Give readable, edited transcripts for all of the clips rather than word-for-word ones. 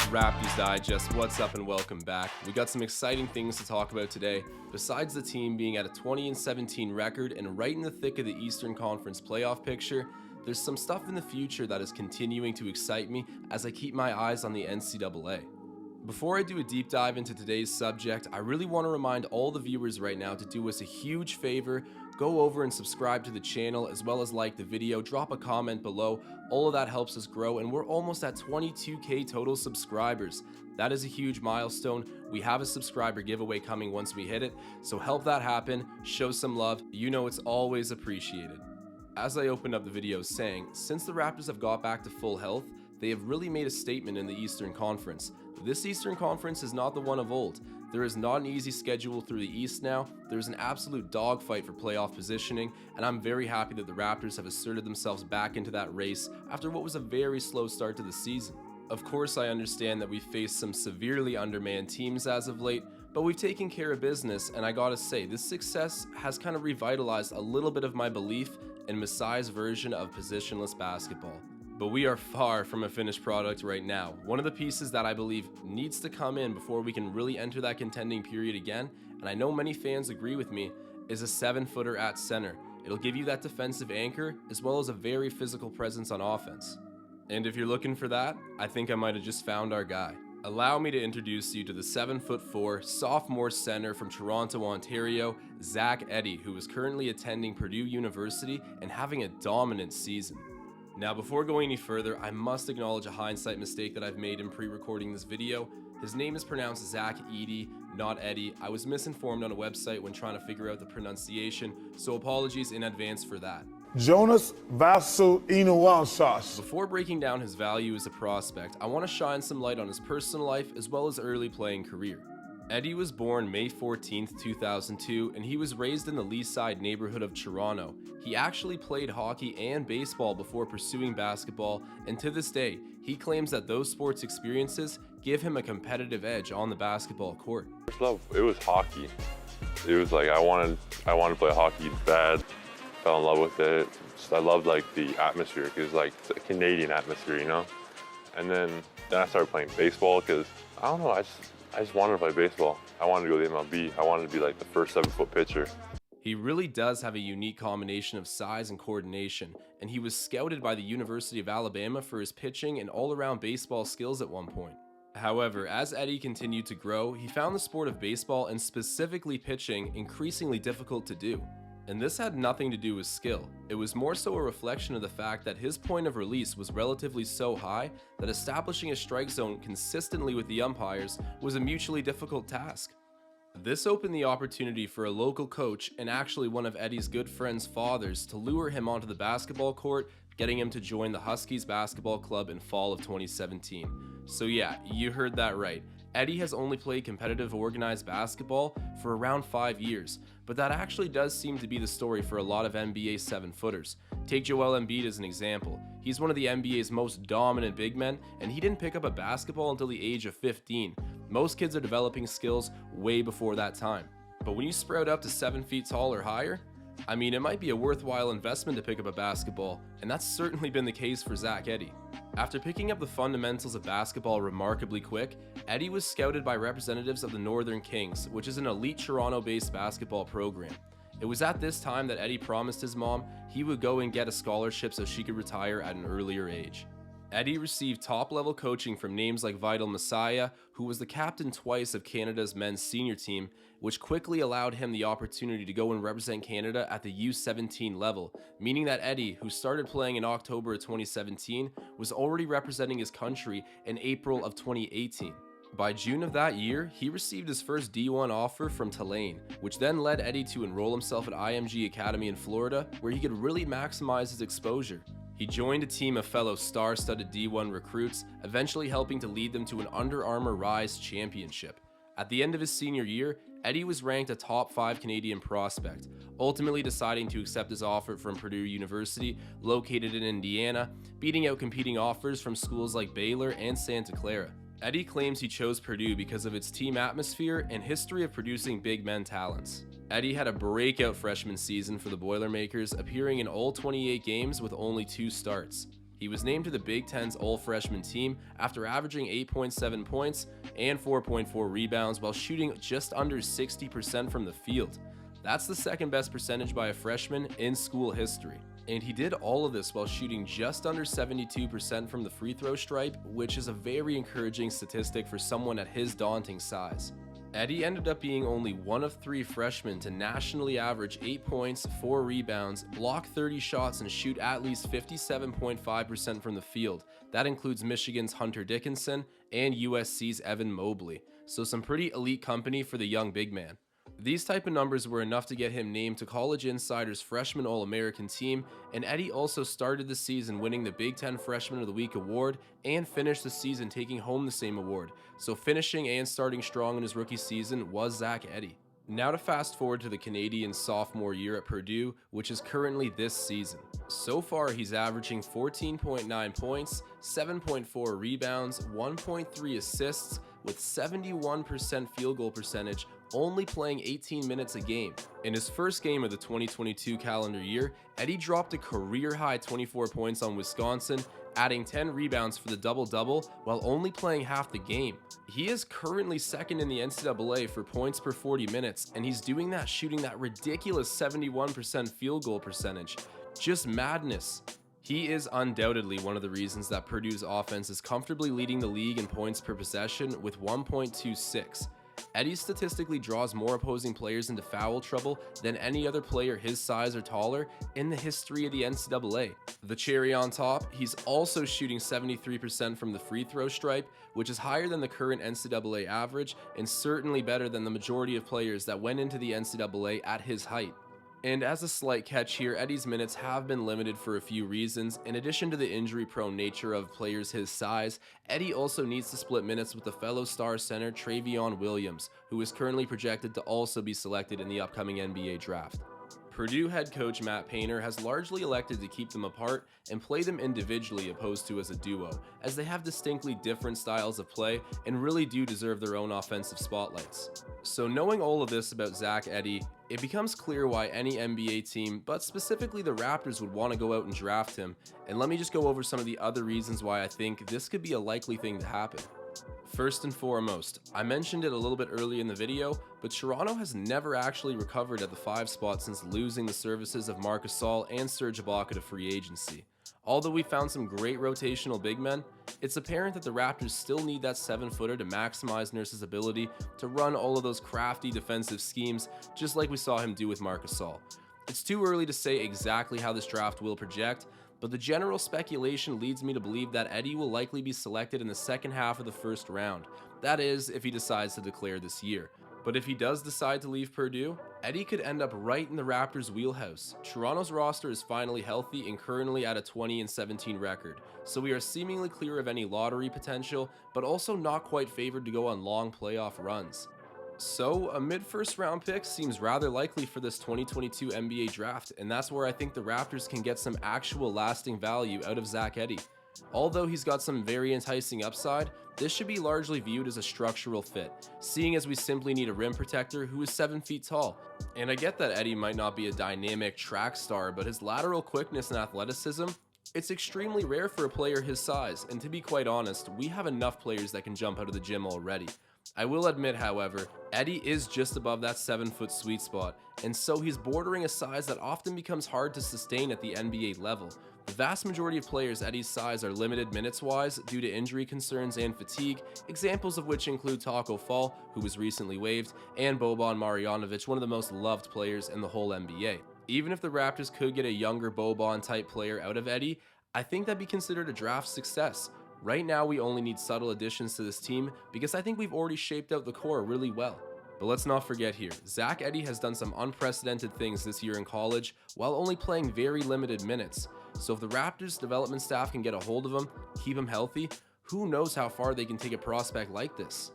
Raptors Digest, what's up and welcome back. We got some exciting things to talk about today. Besides the team being at a 20-17 record and right in the thick of the Eastern Conference playoff picture, there's some stuff in the future that is continuing to excite me as I keep my eyes on the NCAA. Before I do a deep dive into today's subject, I really want to remind all the viewers right now to do us a huge favor. Go over and subscribe to the channel as well as like the video, drop a comment below. All of that helps us grow and we're almost at 22K total subscribers. That is a huge milestone. We have a subscriber giveaway coming once we hit it, so help that happen, show some love. You know it's always appreciated. As I opened up the video saying, since the Raptors have got back to full health, they have really made a statement in the Eastern Conference. This Eastern Conference is not the one of old. There is not an easy schedule through the East now. There's an absolute dogfight for playoff positioning, and I'm very happy that the Raptors have asserted themselves back into that race after what was a very slow start to the season. Of course, I understand that we've faced some severely undermanned teams as of late, but we've taken care of business, and I gotta say, this success has kind of revitalized a little bit of my belief in Masai's version of positionless basketball. But we are far from a finished product right now. One of the pieces that I believe needs to come in before we can really enter that contending period again, and I know many fans agree with me, is a 7-footer at center. It'll give you that defensive anchor as well as a very physical presence on offense. And if you're looking for that, I think I might have just found our guy. Allow me to introduce you to the 7'4" sophomore center from Toronto, Ontario, Zach Edey, who is currently attending Purdue University and having a dominant season. Now, before going any further, I must acknowledge a hindsight mistake that I've made in pre-recording this video. His name is pronounced Zach Edey, not Eddie. I was misinformed on a website when trying to figure out the pronunciation, so apologies in advance for that. Jonas Vasu Inuwansas. Before breaking down his value as a prospect, I want to shine some light on his personal life as well as early playing career. Eddie was born May 14th, 2002, and he was raised in the Leaside neighborhood of Toronto. He actually played hockey and baseball before pursuing basketball, and to this day, he claims that those sports experiences give him a competitive edge on the basketball court. First love, it was hockey. It was like I wanted to play hockey bad. Fell in love with it. I loved like the atmosphere because like it's a Canadian atmosphere, you know. And then I started playing baseball because I don't know. I just wanted to play baseball. I wanted to go to the MLB. I wanted to be like the first 7-foot pitcher. He really does have a unique combination of size and coordination, and he was scouted by the University of Alabama for his pitching and all-around baseball skills at one point. However, as Eddie continued to grow, he found the sport of baseball and specifically pitching increasingly difficult to do. And this had nothing to do with skill. It was more so a reflection of the fact that his point of release was relatively so high that establishing a strike zone consistently with the umpires was a mutually difficult task. This opened the opportunity for a local coach and actually one of Eddie's good friend's fathers to lure him onto the basketball court, getting him to join the Huskies basketball club in fall of 2017. So yeah, you heard that right. Eddie has only played competitive organized basketball for around 5 years, but that actually does seem to be the story for a lot of NBA 7-footers. Take Joel Embiid as an example. He's one of the NBA's most dominant big men, and he didn't pick up a basketball until the age of 15. Most kids are developing skills way before that time. But when you sprout up to 7 feet tall or higher, I mean, it might be a worthwhile investment to pick up a basketball, and that's certainly been the case for Zach Edey. After picking up the fundamentals of basketball remarkably quick, Eddie was scouted by representatives of the Northern Kings, which is an elite Toronto-based basketball program. It was at this time that Eddie promised his mom he would go and get a scholarship so she could retire at an earlier age. Eddie received top-level coaching from names like Vital Masai, who was the captain twice of Canada's men's senior team, which quickly allowed him the opportunity to go and represent Canada at the U17 level, meaning that Eddie, who started playing in October of 2017, was already representing his country in April of 2018. By June of that year, he received his first D1 offer from Tulane, which then led Eddie to enroll himself at IMG Academy in Florida, where he could really maximize his exposure. He joined a team of fellow star-studded D1 recruits, eventually helping to lead them to an Under Armour Rise championship. At the end of his senior year, Eddie was ranked a top 5 Canadian prospect, ultimately deciding to accept his offer from Purdue University, located in Indiana, beating out competing offers from schools like Baylor and Santa Clara. Eddie claims he chose Purdue because of its team atmosphere and history of producing big men talents. Eddie had a breakout freshman season for the Boilermakers, appearing in all 28 games with only 2 starts. He was named to the Big Ten's all-freshman team after averaging 8.7 points and 4.4 rebounds while shooting just under 60% from the field. That's the second best percentage by a freshman in school history. And he did all of this while shooting just under 72% from the free throw stripe, which is a very encouraging statistic for someone at his daunting size. Edey ended up being only one of 3 freshmen to nationally average 8 points, 4 rebounds, block 30 shots, and shoot at least 57.5% from the field. That includes Michigan's Hunter Dickinson and USC's Evan Mobley. So some pretty elite company for the young big man. These type of numbers were enough to get him named to College Insider's Freshman All-American team, and Edey also started the season winning the Big Ten Freshman of the Week award and finished the season taking home the same award. So finishing and starting strong in his rookie season was Zach Edey. Now to fast forward to the Canadian sophomore year at Purdue, which is currently this season. So far, he's averaging 14.9 points, 7.4 rebounds, 1.3 assists, with 71% field goal percentage, only playing 18 minutes a game. In his first game of the 2022 calendar year, Edey dropped a career-high 24 points on Wisconsin, adding 10 rebounds for the double-double while only playing half the game. He is currently second in the NCAA for points per 40 minutes, and he's doing that shooting that ridiculous 71% field goal percentage. Just madness. He is undoubtedly one of the reasons that Purdue's offense is comfortably leading the league in points per possession with 1.26. Edey statistically draws more opposing players into foul trouble than any other player his size or taller in the history of the NCAA. The cherry on top, he's also shooting 73% from the free throw stripe, which is higher than the current NCAA average and certainly better than the majority of players that went into the NCAA at his height. And as a slight catch here, Edey's minutes have been limited for a few reasons. In addition to the injury-prone nature of players his size, Edey also needs to split minutes with the fellow star center Travion Williams, who is currently projected to also be selected in the upcoming NBA draft. Purdue head coach Matt Painter has largely elected to keep them apart and play them individually opposed to as a duo, as they have distinctly different styles of play and really do deserve their own offensive spotlights. So knowing all of this about Zach Edey, it becomes clear why any NBA team, but specifically the Raptors, would want to go out and draft him, and let me just go over some of the other reasons why I think this could be a likely thing to happen. First and foremost, I mentioned it a little bit earlier in the video, but Toronto has never actually recovered at the 5 spot since losing the services of Marc Gasol and Serge Ibaka to free agency. Although we found some great rotational big men, it's apparent that the Raptors still need that 7-footer to maximize Nurse's ability to run all of those crafty defensive schemes, just like we saw him do with Marc Gasol. It's too early to say exactly how this draft will project, but the general speculation leads me to believe that Edey will likely be selected in the second half of the first round. That is, if he decides to declare this year. But if he does decide to leave Purdue, Edey could end up right in the Raptors' wheelhouse. Toronto's roster is finally healthy and currently at a 20-17 record, so we are seemingly clear of any lottery potential, but also not quite favored to go on long playoff runs. So a mid-first round pick seems rather likely for this 2022 NBA draft, and that's where I think the Raptors can get some actual lasting value out of Zach Edey. Although he's got some very enticing upside, this should be largely viewed as a structural fit, seeing as we simply need a rim protector who is 7 feet tall. And I get that Edey might not be a dynamic track star, but his lateral quickness and athleticism, it's extremely rare for a player his size, and to be quite honest, we have enough players that can jump out of the gym already. I will admit, however, Edey is just above that 7-foot sweet spot, and so he's bordering a size that often becomes hard to sustain at the NBA level. The vast majority of players Edey's size are limited minutes-wise due to injury concerns and fatigue, examples of which include Taco Fall, who was recently waived, and Boban Marjanovic, one of the most loved players in the whole NBA. Even if the Raptors could get a younger Boban-type player out of Edey, I think that'd be considered a draft success. Right now, we only need subtle additions to this team because I think we've already shaped out the core really well. But let's not forget here, Zach Edey has done some unprecedented things this year in college while only playing very limited minutes. So if the Raptors development staff can get a hold of him, keep him healthy, who knows how far they can take a prospect like this.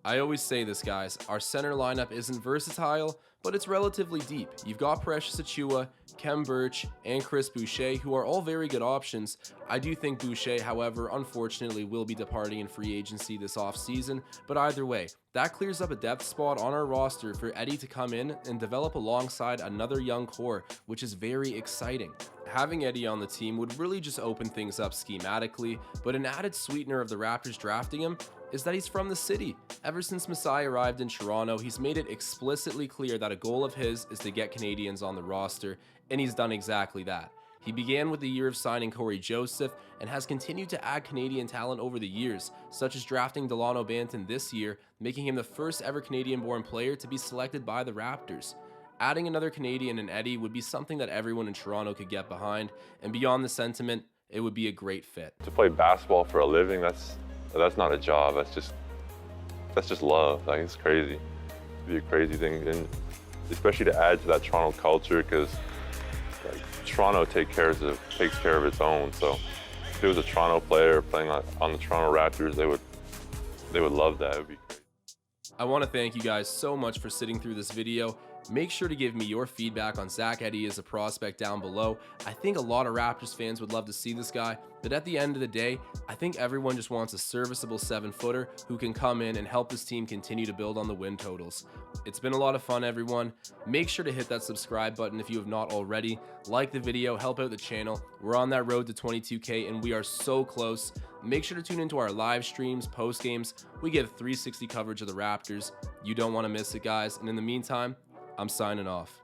I always say this, guys, our center lineup isn't versatile, but it's relatively deep. You've got Precious Achiuwa, Khem Birch, and Chris Boucher, who are all very good options. I do think Boucher, however, unfortunately will be departing in free agency this offseason, but either way, that clears up a depth spot on our roster for Edey to come in and develop alongside another young core, which is very exciting. Having Edey on the team would really just open things up schematically, but an added sweetener of the Raptors drafting him is that he's from the city. Ever since Masai arrived in Toronto, he's made it explicitly clear that a goal of his is to get Canadians on the roster, and he's done exactly that. He began with the year of signing Corey Joseph and has continued to add Canadian talent over the years, such as drafting Delano Banton this year, making him the first ever Canadian-born player to be selected by the Raptors. Adding another Canadian in Edey would be something that everyone in Toronto could get behind, and beyond the sentiment, it would be a great fit. To play basketball for a living, that's not a job. That's just love. Like, it's crazy. It'd be a crazy thing, and especially to add to that Toronto culture, because like, Toronto takes care of its own. So if it was a Toronto player playing on the Toronto Raptors, they would love that. It would be great. I want to thank you guys so much for sitting through this video. Make sure to give me your feedback on Zach Edey as a prospect down below. I think a lot of Raptors fans would love to see this guy, but at the end of the day, I think everyone just wants a serviceable 7-footer who can come in and help this team continue to build on the win totals. It's been a lot of fun, everyone. Make sure to hit that subscribe button if you have not already. Like the video, help out the channel. We're on that road to 22K and we are so close. Make sure to tune into our live streams, post games. We give 360 coverage of the Raptors. You don't want to miss it, guys. And in the meantime, I'm signing off.